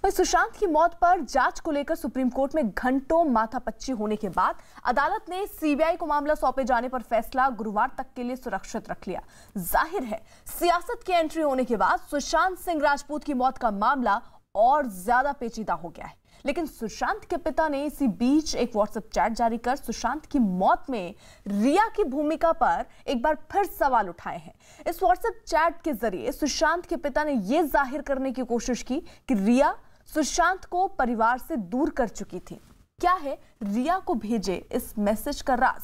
वहीं सुशांत की मौत पर जांच को लेकर सुप्रीम कोर्ट में घंटों माथापच्ची होने के बाद अदालत ने सीबीआई को मामला सौंपे जाने पर फैसला गुरुवार तक के लिए सुरक्षित रख लिया। जाहिर है, सियासत की एंट्री होने के बाद सुशांत सिंह राजपूत की मौत का मामला और ज्यादा पेचीदा हो गया है। लेकिन सुशांत के पिता ने इसी बीच एक व्हाट्सएप चैट जारी कर सुशांत की मौत में रिया की भूमिका पर एक बार फिर सवाल उठाए हैं। इस व्हाट्सएप चैट के जरिए सुशांत के पिता ने यह जाहिर करने की कोशिश की कि रिया सुशांत को परिवार से दूर कर चुकी थी। क्या है रिया को भेजे इस मैसेज का राज?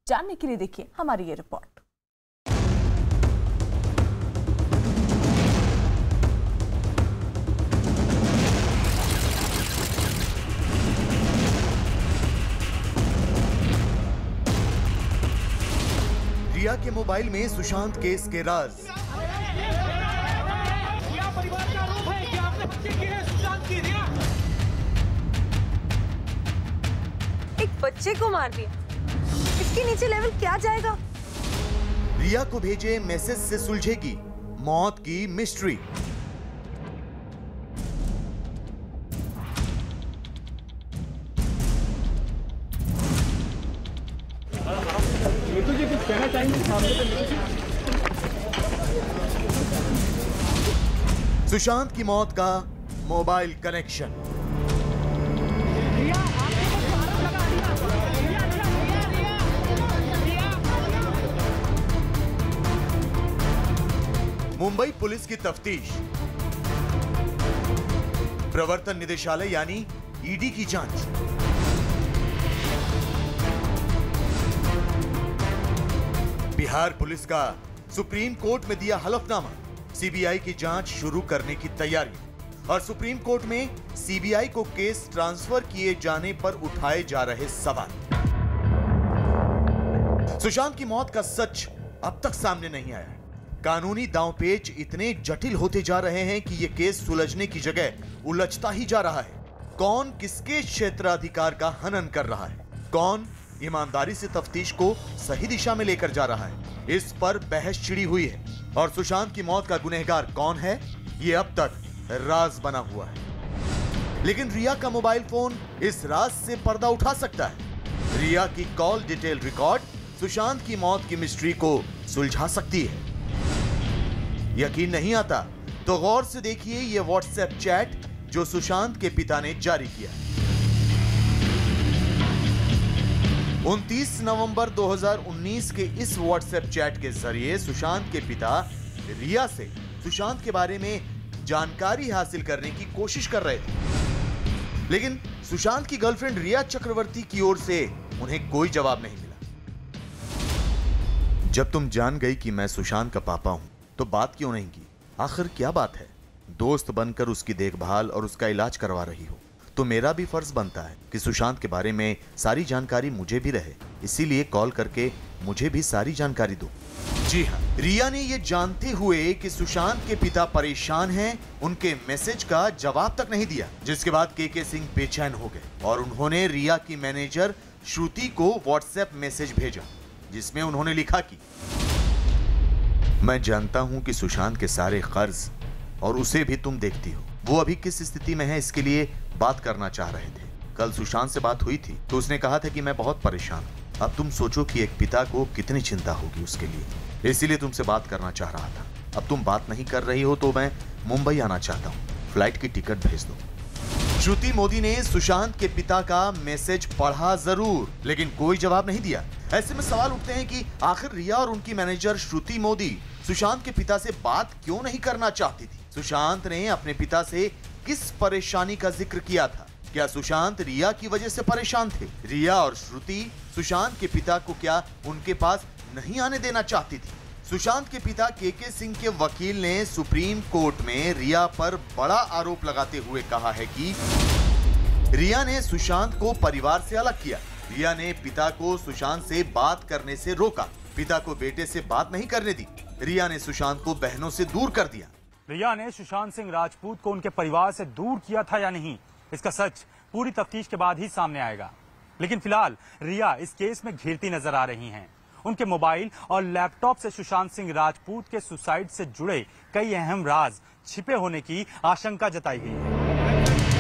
जानने के लिए देखिए हमारी ये रिपोर्ट। रिया के मोबाइल में सुशांत केस के राज। परिवार का आरोप है कि आपने हत्या की है सुशांत की। रिया एक बच्चे को मार दिया, इसके नीचे लेवल क्या जाएगा? रिया को भेजे मैसेज से सुलझेगी मौत की मिस्ट्री। तुझे कुछ कहना चाहेंगे? सुशांत की मौत का मोबाइल कनेक्शन। मुंबई पुलिस की तफ्तीश, प्रवर्तन निदेशालय यानी ईडी की जांच। बिहार पुलिस का सुप्रीम कोर्ट में दिया हलफनामा, सीबीआई की जांच शुरू करने की तैयारी। और सुप्रीम कोर्ट में सीबीआई को केस ट्रांसफर किए जाने पर उठाए जा रहे सवाल। सुशांत की मौत का सच अब तक सामने नहीं आया। कानूनी दांवपेच इतने जटिल होते जा रहे हैं कि यह केस सुलझने की जगह उलझता ही जा रहा है। कौन किसके क्षेत्राधिकार का हनन कर रहा है, कौन ईमानदारी से तफ्तीश को सही दिशा में लेकर जा रहा है, इस पर बहस छिड़ी हुई है। और सुशांत की मौत का गुनहगार कौन है, यह अब तक राज बना हुआ है। लेकिन रिया का मोबाइल फोन इस राज से पर्दा उठा सकता है। रिया की कॉल डिटेल रिकॉर्ड सुशांत की मौत की मिस्ट्री को सुलझा सकती है। यकीन नहीं आता तो गौर से देखिए यह व्हाट्सएप चैट जो सुशांत के पिता ने जारी किया। 29 नवंबर 2019 के इस व्हाट्सएप चैट के जरिए सुशांत के पिता रिया से सुशांत के बारे में जानकारी हासिल करने की कोशिश कर रहे थे। लेकिन सुशांत की गर्लफ्रेंड रिया चक्रवर्ती की ओर से उन्हें कोई जवाब नहीं मिला। जब तुम जान गई कि मैं सुशांत का पापा हूं तो बात क्यों नहीं की? आखिर क्या बात है? दोस्त बनकर उसकी देखभाल और उसका इलाज करवा रही हो तो मेरा भी फर्ज बनता है कि सुशांत के बारे में सारी जानकारी मुझे भी रहे। इसीलिए कॉल करके मुझे भी सारी जानकारी दो। जी हाँ, रिया ने यह जानते हुए कि सुशांत के पिता परेशान हैं, उनके मैसेज का जवाब तक नहीं दिया। जिसके बाद के सिंह बेचैन हो गए और उन्होंने रिया की मैनेजर श्रुति को व्हाट्सएप मैसेज भेजा जिसमें उन्होंने लिखा कि मैं जानता हूं कि सुशांत के सारे कर्ज और उसे भी तुम देखती हो। वो अभी किस स्थिति में है इसके लिए बात करना चाह रहे थे। कल सुशांत से बात हुई थी तो उसने कहा था कि मैं बहुत परेशान हूं। अब तुम सोचो कि एक पिता को कितनी चिंता होगी उसके लिए। इसीलिए तुमसे बात करना चाह रहा था। अब तुम बात नहीं कर रही हो तो मैं मुंबई आना चाहता हूँ। फ्लाइट की टिकट भेज दो। श्रुति मोदी ने सुशांत के पिता का मैसेज पढ़ा जरूर, लेकिन कोई जवाब नहीं दिया। ऐसे में सवाल उठते हैं कि आखिर रिया और उनकी मैनेजर श्रुति मोदी सुशांत के पिता से बात क्यों नहीं करना चाहती थी? सुशांत ने अपने पिता से किस परेशानी का जिक्र किया था? क्या सुशांत रिया की वजह से परेशान थे? रिया और श्रुति सुशांत के पिता को क्या उनके पास नहीं आने देना चाहती थी? सुशांत के पिता के सिंह के वकील ने सुप्रीम कोर्ट में रिया पर बड़ा आरोप लगाते हुए कहा है कि रिया ने सुशांत को परिवार से अलग किया। रिया ने पिता को सुशांत से बात करने से रोका, पिता को बेटे से बात नहीं करने दी। रिया ने सुशांत को बहनों से दूर कर दिया। रिया ने सुशांत सिंह राजपूत को उनके परिवार से दूर किया था या नहीं, इसका सच पूरी तफ्तीश के बाद ही सामने आएगा। लेकिन फिलहाल रिया इस केस में घिरती नजर आ रही हैं। उनके मोबाइल और लैपटॉप से सुशांत सिंह राजपूत के सुसाइड से जुड़े कई अहम राज छिपे होने की आशंका जताई गई है।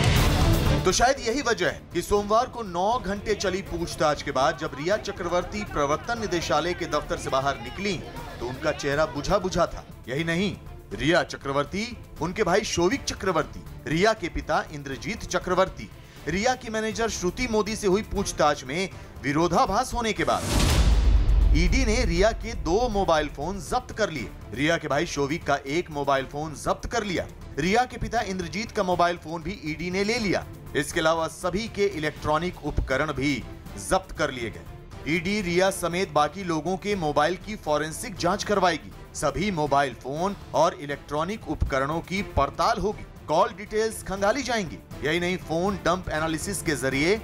तो शायद यही वजह है कि सोमवार को 9 घंटे चली पूछताछ के बाद जब रिया चक्रवर्ती प्रवर्तन निदेशालय के दफ्तर से बाहर निकली तो उनका चेहरा बुझा बुझा था। यही नहीं, रिया चक्रवर्ती, उनके भाई शोविक चक्रवर्ती, रिया के पिता इंद्रजीत चक्रवर्ती, रिया की मैनेजर श्रुति मोदी से हुई पूछताछ में विरोधाभास होने के बाद ईडी ने रिया के 2 मोबाइल फोन जब्त कर लिए। रिया के भाई शोविक का 1 मोबाइल फोन जब्त कर लिया। रिया के पिता इंद्रजीत का मोबाइल फोन भी ईडी ने ले लिया। इसके अलावा सभी के इलेक्ट्रॉनिक उपकरण भी जब्त कर लिए गए। ईडी रिया समेत बाकी लोगों के मोबाइल की फॉरेंसिक जांच करवाएगी। सभी मोबाइल फोन और इलेक्ट्रॉनिक उपकरणों की पड़ताल होगी। कॉल डिटेल्स खंगाली जाएंगी। यही नहीं, फोन डंप एनालिसिस के जरिए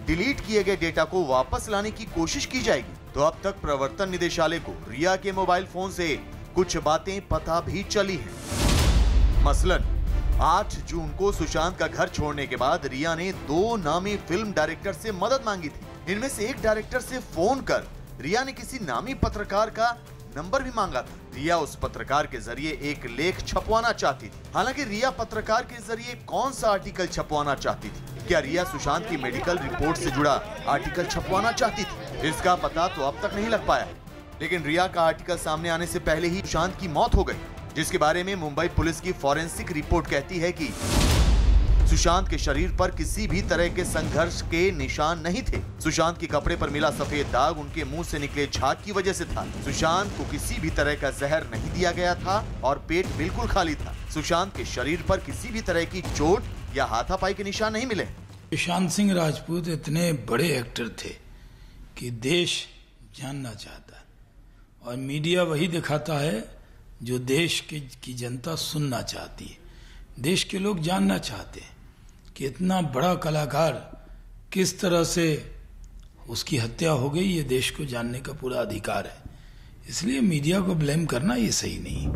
डिलीट किए गए डेटा को वापस लाने की कोशिश की जाएगी। तो अब तक प्रवर्तन निदेशालय को रिया के मोबाइल फोन से कुछ बातें पता भी चली हैं। मसलन 8 जून को सुशांत का घर छोड़ने के बाद रिया ने 2 नामी फिल्म डायरेक्टर से मदद मांगी थी। इनमें से एक डायरेक्टर से फोन कर रिया ने किसी नामी पत्रकार का नंबर भी मांगा था। रिया उस पत्रकार के जरिए एक लेख छपवाना चाहती थी। हालांकि रिया पत्रकार के जरिए कौन सा आर्टिकल छपवाना चाहती थी? क्या रिया सुशांत की मेडिकल रिपोर्ट से जुड़ा आर्टिकल छपवाना चाहती थी? इसका पता तो अब तक नहीं लग पाया। लेकिन रिया का आर्टिकल सामने आने से पहले ही सुशांत की मौत हो गई, जिसके बारे में मुंबई पुलिस की फॉरेंसिक रिपोर्ट कहती है कि सुशांत के शरीर पर किसी भी तरह के संघर्ष के निशान नहीं थे। सुशांत के कपड़े पर मिला सफेद दाग उनके मुंह से निकले झाग की वजह से था। सुशांत को किसी भी तरह का जहर नहीं दिया गया था और पेट बिल्कुल खाली था। सुशांत के शरीर पर किसी भी तरह की चोट या हाथापाई के निशान नहीं मिले। सुशांत सिंह राजपूत इतने बड़े एक्टर थे कि देश जानना चाहता है और मीडिया वही दिखाता है जो देश की जनता सुनना चाहती है। देश के लोग जानना चाहते हैं कि इतना बड़ा कलाकार किस तरह से उसकी हत्या हो गई। ये देश को जानने का पूरा अधिकार है, इसलिए मीडिया को ब्लेम करना ये सही नहीं।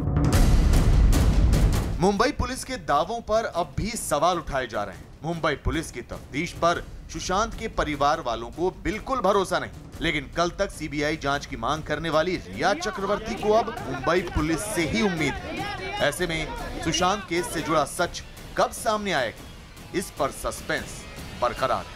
मुंबई पुलिस के दावों पर अब भी सवाल उठाए जा रहे हैं। मुंबई पुलिस की तफ्तीश पर सुशांत के परिवार वालों को बिल्कुल भरोसा नहीं, लेकिन कल तक सीबीआई जांच की मांग करने वाली रिया चक्रवर्ती को अब मुंबई पुलिस से ही उम्मीद है। ऐसे में सुशांत केस से जुड़ा सच कब सामने आएगा, इस पर सस्पेंस बरकरार है।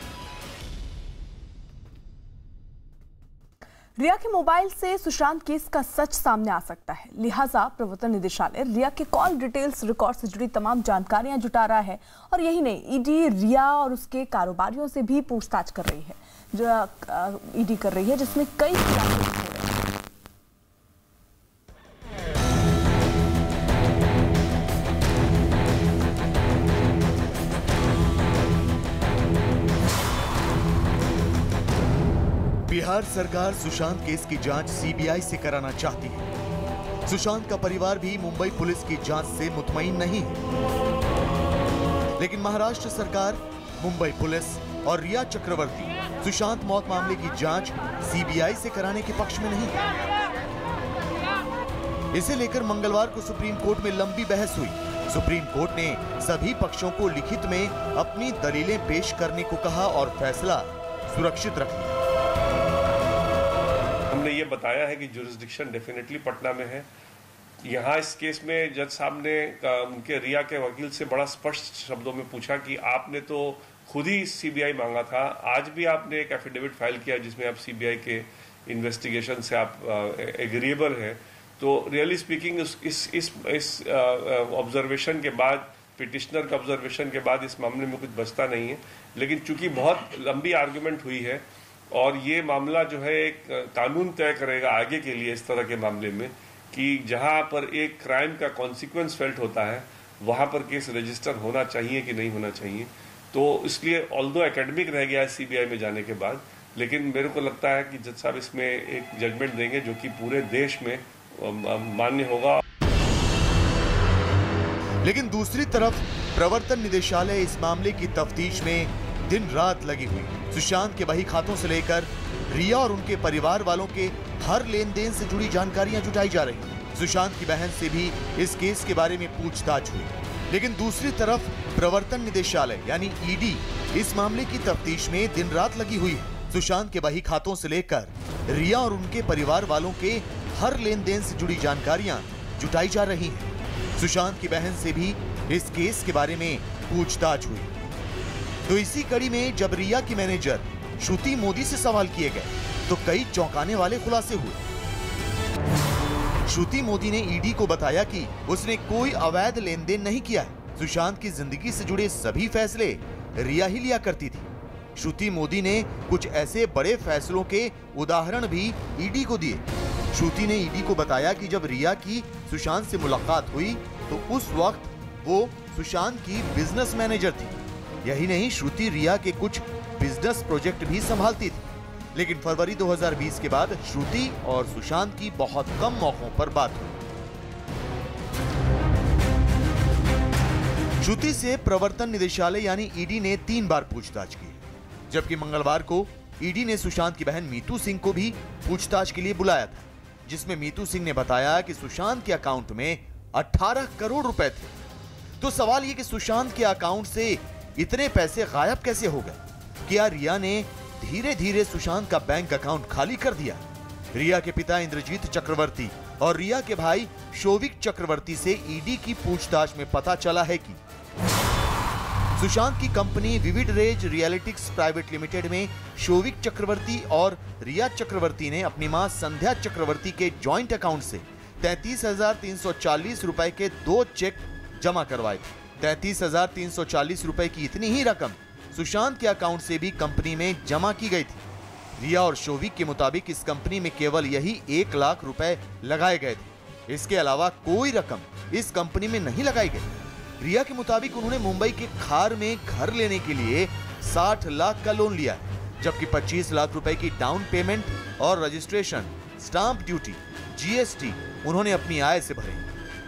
रिया के मोबाइल से सुशांत केस का सच सामने आ सकता है, लिहाजा प्रवर्तन निदेशालय रिया के कॉल डिटेल्स रिकॉर्ड से जुड़ी तमाम जानकारियां जुटा रहा है। और यही नहीं, ईडी रिया और उसके कारोबारियों से भी पूछताछ कर रही है, जो ईडी कर रही है, जिसमें कई खुलासे हो रहे हैं। बिहार सरकार सुशांत केस की जांच सीबीआई से कराना चाहती है। सुशांत का परिवार भी मुंबई पुलिस की जांच से मुतमईन नहीं है, लेकिन महाराष्ट्र सरकार, मुंबई पुलिस और रिया चक्रवर्ती सुशांत मौत मामले की जांच सीबीआई से कराने के पक्ष में नहीं है। इसे लेकर मंगलवार को सुप्रीम कोर्ट में लंबी बहस हुई। सुप्रीम कोर्ट ने सभी पक्षों को लिखित में अपनी दलीलें पेश करने को कहा और फैसला सुरक्षित रख लिया। हमने ये बताया है कि जुरिस्डिक्शन डेफिनेटली पटना में है। यहाँ इस केस में जज साहब ने उनके रिया के वकील से बड़ा स्पष्ट शब्दों में पूछा कि आपने तो खुद ही सीबीआई मांगा था, आज भी आपने एक एफिडेविट फाइल किया जिसमें आप सीबीआई के इन्वेस्टिगेशन से आप एग्रीएबल है। तो रियली स्पीकिंग इस ऑब्जर्वेशन के बाद, पिटिशनर के ऑब्जर्वेशन के बाद इस मामले में कुछ बचता नहीं है। लेकिन चूंकि बहुत लंबी आर्गुमेंट हुई है और ये मामला जो है एक कानून तय करेगा आगे के लिए इस तरह के मामले में कि जहां पर एक क्राइम का कॉन्सिक्वेंस फेल्ट होता है वहां पर केस रजिस्टर होना चाहिए कि नहीं होना चाहिए। तो इसलिए ऑल्दो एकेडमिक रह गया है सीबीआई में जाने के बाद, लेकिन मेरे को लगता है कि जज साहब इसमें एक जजमेंट देंगे जो कि पूरे देश में मान्य होगा। लेकिन दूसरी तरफ प्रवर्तन निदेशालय इस मामले की तफ्तीश में दिन रात लगी हुई। सुशांत के बही खातों से लेकर रिया और उनके परिवार वालों के हर लेन देन से जुड़ी जानकारियां जुटाई जा रही। सुशांत की बहन से भी इस केस के बारे में पूछताछ हुई। लेकिन दूसरी तरफ प्रवर्तन निदेशालय यानी ईडी इस मामले की तफ्तीश में दिन रात लगी हुई है। सुशांत के बही खातों से लेकर रिया और उनके परिवार वालों के हर लेन देन से जुड़ी जानकारियां जुटाई जा रही हैं। सुशांत की बहन से भी इस केस के बारे में पूछताछ हुई। तो इसी कड़ी में जब रिया की मैनेजर श्रुति मोदी से सवाल किए गए तो कई चौंकाने वाले खुलासे हुए। श्रुति मोदी ने ईडी को बताया कि उसने कोई अवैध लेन देन नहीं किया है। सुशांत की जिंदगी से जुड़े सभी फैसले रिया ही लिया करती थी। श्रुति मोदी ने कुछ ऐसे बड़े फैसलों के उदाहरण भी ईडी को दिए। श्रुति ने ईडी को बताया कि जब रिया की सुशांत से मुलाकात हुई तो उस वक्त वो सुशांत की बिजनेस मैनेजर थी। यही नहीं, श्रुति रिया के कुछ बिजनेस प्रोजेक्ट भी संभालती थी। लेकिन फरवरी 2020 के बाद श्रुति और सुशांत की बहुत कम मौकों पर बात हुई। श्रुति से प्रवर्तन निदेशालय यानी ईडी ने 3 बार पूछताछ की, जबकि मंगलवार को ईडी ने सुशांत की बहन मीतू सिंह को भी पूछताछ के लिए बुलाया था, जिसमें मीतू सिंह ने बताया कि सुशांत के अकाउंट में 18 करोड़ रुपए थे। तो सवाल ये कि सुशांत के अकाउंट से इतने पैसे गायब कैसे हो गए? क्या रिया ने धीरे धीरे सुशांत का बैंक अकाउंट खाली कर दिया? रिया के पिता इंद्रजीत चक्रवर्ती और रिया के भाई शोविक चक्रवर्ती से ईडी की पूछताछ में पता चला है कि सुशांत की company Vivid Rage Realitix private limited में शोविक चक्रवर्ती और रिया चक्रवर्ती ने अपनी मां संध्या चक्रवर्ती के जॉइंट अकाउंट से 33,340 रुपए के 2 चेक जमा करवाए थे। 33,340 रुपए की इतनी ही रकम सुशांत के अकाउंट से भी कंपनी में जमा की गई थी। रिया और शोविक के मुताबिक इस कंपनी में केवल यही 1 लाख रुपए लगाए गए थे। इसके अलावा कोई रकम इस कंपनी में नहीं लगाई गई। रिया के मुताबिक उन्होंने मुंबई के खार में घर लेने के लिए 60 लाख का लोन लिया है, जबकि 25 लाख रुपए की डाउन पेमेंट और रजिस्ट्रेशन, स्टाम्प ड्यूटी, जीएसटी उन्होंने अपनी आय से भरे।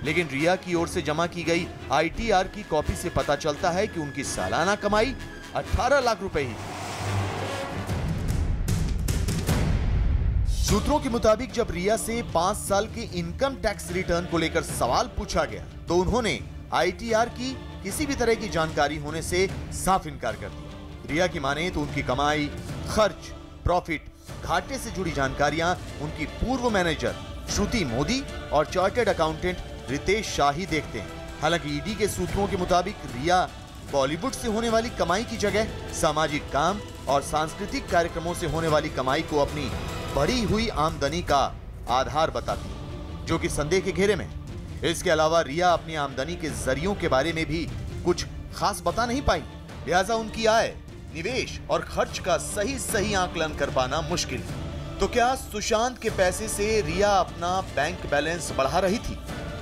लेकिन रिया की ओर से जमा की गई आईटीआर की कॉपी से पता चलता है कि उनकी सालाना कमाई 18 लाख रुपए ही थी। सूत्रों के मुताबिक जब रिया से 5 साल के इनकम टैक्स रिटर्न को लेकर सवाल पूछा गया तो उन्होंने आईटीआर की किसी भी तरह की जानकारी होने से साफ इनकार कर दिया। रिया की माने तो उनकी कमाई, खर्च, प्रॉफिट, घाटे से जुड़ी जानकारियां उनकी पूर्व मैनेजर श्रुति मोदी और चार्टर्ड अकाउंटेंट रितेश शाह ही देखते हैं। हालांकि ईडी के सूत्रों के मुताबिक रिया बॉलीवुड से होने वाली कमाई की जगह सामाजिक काम और सांस्कृतिक कार्यक्रमों से होने वाली कमाई को अपनी बढ़ी हुई आमदनी का आधार बताती है, जो कि संदेह के घेरे में। इसके अलावा रिया अपनी आमदनी के जरियों के बारे में भी कुछ खास बता नहीं पाई, लिहाजा उनकी आय, निवेश और खर्च का सही आकलन कर पाना मुश्किल है। तो क्या सुशांत के पैसे से रिया अपना बैंक बैलेंस बढ़ा रही थी?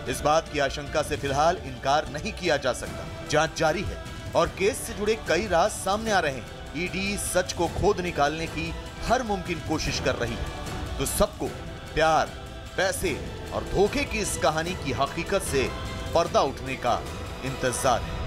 इस बात की आशंका से फिलहाल इनकार नहीं किया जा सकता। जांच जारी है और केस से जुड़े कई राज सामने आ रहे हैं। ईडी सच को खोद निकालने की हर मुमकिन कोशिश कर रही है। तो सबको प्यार, पैसे और धोखे की इस कहानी की हकीकत से पर्दा उठने का इंतजार है।